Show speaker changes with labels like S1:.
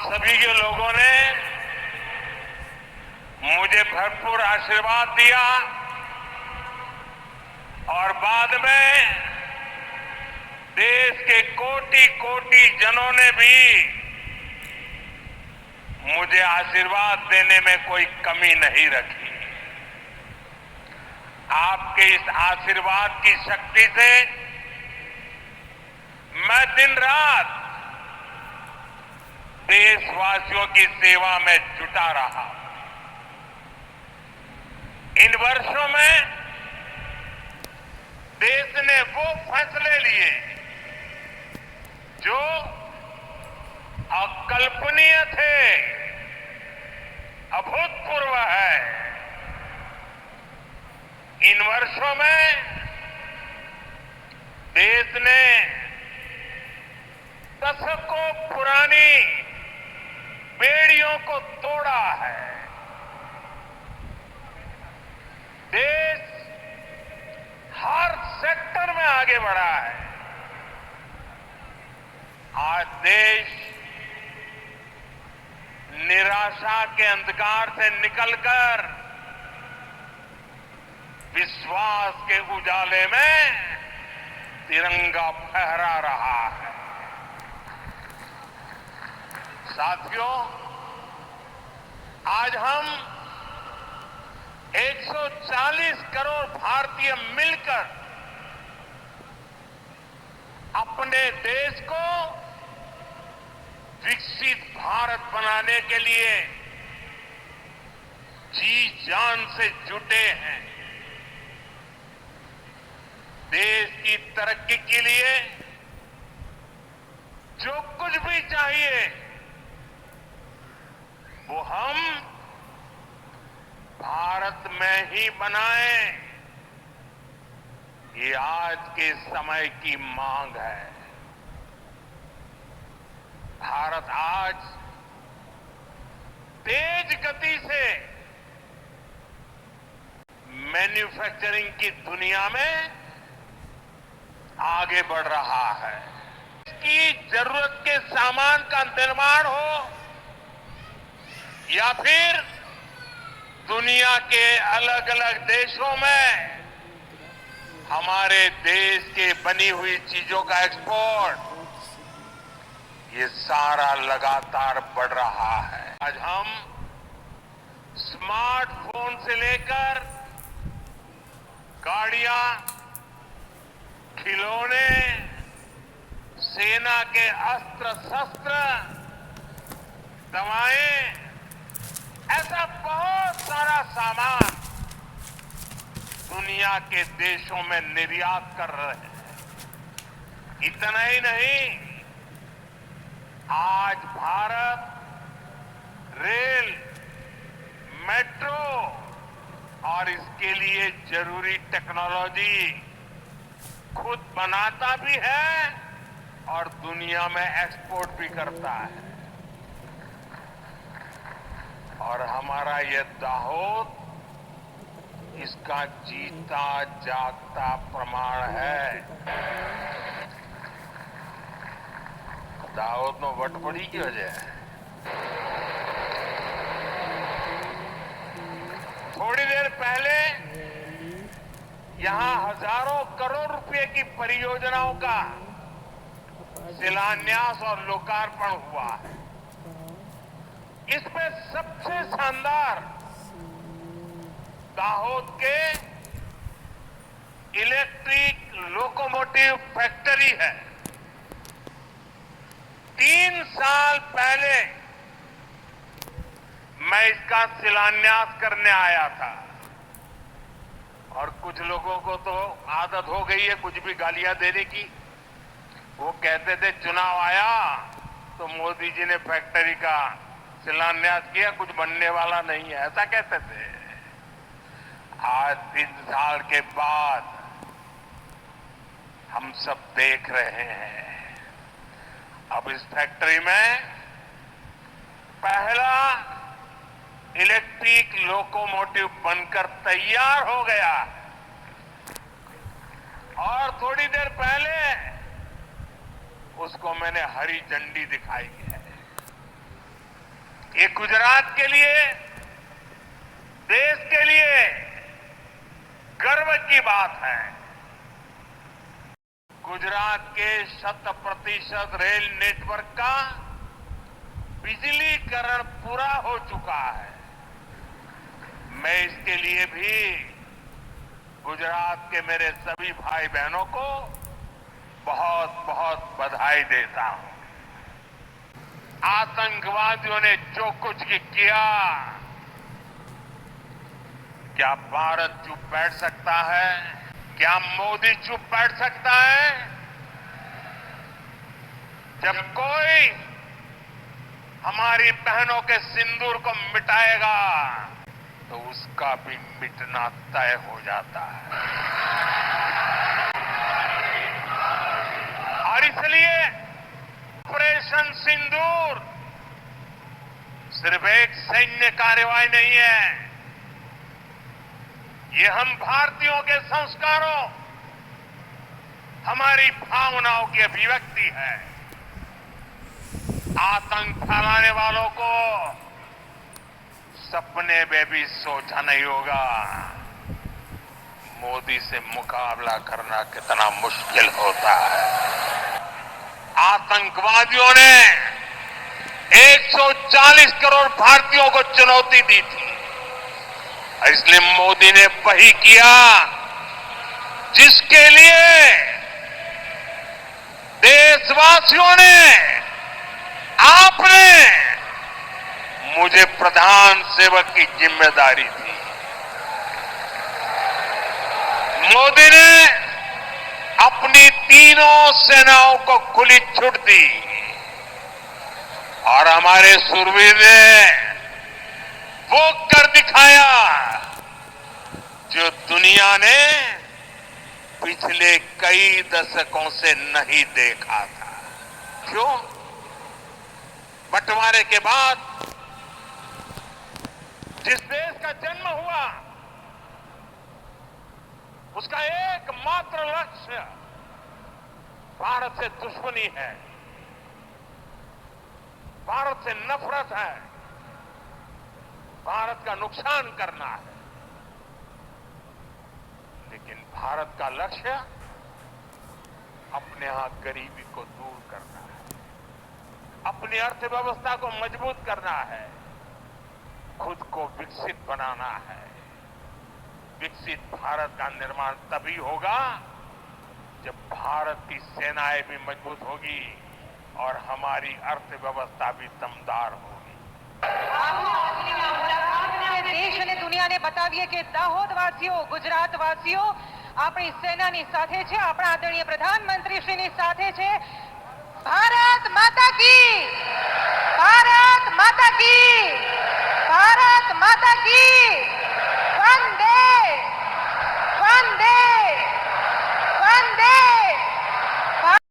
S1: सभी के लोगों ने मुझे भरपूर आशीर्वाद दिया और बाद में देश के कोटि कोटि जनों ने भी मुझे आशीर्वाद देने में कोई कमी नहीं रखी। आपके इस आशीर्वाद की शक्ति से मैं दिन रात देशवासियों की सेवा में जुटा रहा। इन वर्षों में देश ने वो फैसले लिए जो अकल्पनीय थे, अभूतपूर्व है। इन वर्षों में देश ने दशकों पुरानी बेड़ियों को तोड़ा है। देश हर सेक्टर में आगे बढ़ा है। आज देश निराशा के अंधकार से निकलकर विश्वास के उजाले में तिरंगा फहरा रहा है। साथियों, आज हम 140 करोड़ भारतीय मिलकर अपने देश को विकसित भारत बनाने के लिए जी जान से जुटे हैं। देश की तरक्की के लिए जो कुछ भी चाहिए वो हम भारत में ही बनाएं, ये आज के समय की मांग है। भारत आज तेज गति से मैन्युफैक्चरिंग की दुनिया में आगे बढ़ रहा है। इसकी जरूरत के सामान का निर्माण हो या फिर दुनिया के अलग अलग देशों में हमारे देश के बनी हुई चीजों का एक्सपोर्ट, ये सारा लगातार बढ़ रहा है। आज हम स्मार्टफोन से लेकर गाड़ियां, खिलौने, सेना के अस्त्र शस्त्र, दवाएं, ऐसा बहुत सारा सामान दुनिया के देशों में निर्यात कर रहे हैं। इतना ही नहीं, आज भारत रेल, मेट्रो और इसके लिए जरूरी टेक्नोलॉजी खुद बनाता भी है और दुनिया में एक्सपोर्ट भी करता है। और हमारा ये दाहोद इसका जीता जागता प्रमाण है। दाहोद में वट पड़ी की वजह है। थोड़ी देर पहले यहां हजारों करोड़ रुपए की परियोजनाओं का शिलान्यास और लोकार्पण हुआ है। इसमें सबसे शानदार दाहोद के इलेक्ट्रिक लोकोमोटिव फैक्ट्री है। 3 साल पहले मैं इसका शिलान्यास करने आया था और कुछ लोगों को तो आदत हो गई है कुछ भी गालियां देने की। वो कहते थे चुनाव आया तो मोदी जी ने फैक्ट्री का शिलान्यास किया, कुछ बनने वाला नहीं है, ऐसा कहते थे। आज 3 साल के बाद हम सब देख रहे हैं, अब इस फैक्ट्री में पहला इलेक्ट्रिक लोकोमोटिव बनकर तैयार हो गया और थोड़ी देर पहले उसको मैंने हरी झंडी दिखाई है। ये गुजरात के लिए, देश के लिए गर्व की बात है। गुजरात के 100% रेल नेटवर्क का बिजलीकरण पूरा हो चुका है। मैं इसके लिए भी गुजरात के मेरे सभी भाई बहनों को बहुत बहुत बधाई देता हूं। आतंकवादियों ने जो कुछ किया, क्या भारत चुप बैठ सकता है? क्या मोदी चुप बैठ सकता है? जब कोई हमारी बहनों के सिंदूर को मिटाएगा तो उसका भी मिटना तय हो जाता है। और इसलिए ऑपरेशन सिंदूर सिर्फ एक सैन्य कार्रवाई नहीं है, ये हम भारतीयों के संस्कारों, हमारी भावनाओं की अभिव्यक्ति है। आतंक फैलाने वालों को सपने में भी सोचा नहीं होगा मोदी से मुकाबला करना कितना मुश्किल होता है। आतंकवादियों ने 140 करोड़ भारतीयों को चुनौती दी थी, इसलिए मोदी ने वही किया जिसके लिए देशवासियों ने, आपने मुझे प्रधान सेवक की जिम्मेदारी दी। मोदी ने अपनी तीनों सेनाओं को खुली छूट दी और हमारे शूरवीर ने वो कर दिखाया जो दुनिया ने पिछले कई दशकों से नहीं देखा था। क्यों? बंटवारे के बाद जिस देश का जन्म हुआ उसका एकमात्र लक्ष्य भारत से दुश्मनी है, भारत से नफरत है, भारत का नुकसान करना है। लेकिन भारत का लक्ष्य अपने यहां गरीबी को दूर करना है, अपनी अर्थव्यवस्था को मजबूत करना है, खुद को विकसित बनाना है। विकसित भारत का निर्माण तभी होगा जब भारत की सेनाएं भी मजबूत होगी और हमारी अर्थव्यवस्था भी दमदार होगी।
S2: देश અને દુનિયાને બતાવીએ કે દાહોદ વાસીઓ, ગુજરાત વાસીઓ આપણી સેનાની સાથે છે, આપણા આદરણીય પ્રધાનમંત્રી શ્રીની સાથે છે। ભારત માતા की, भारत माता की, भारत माता की।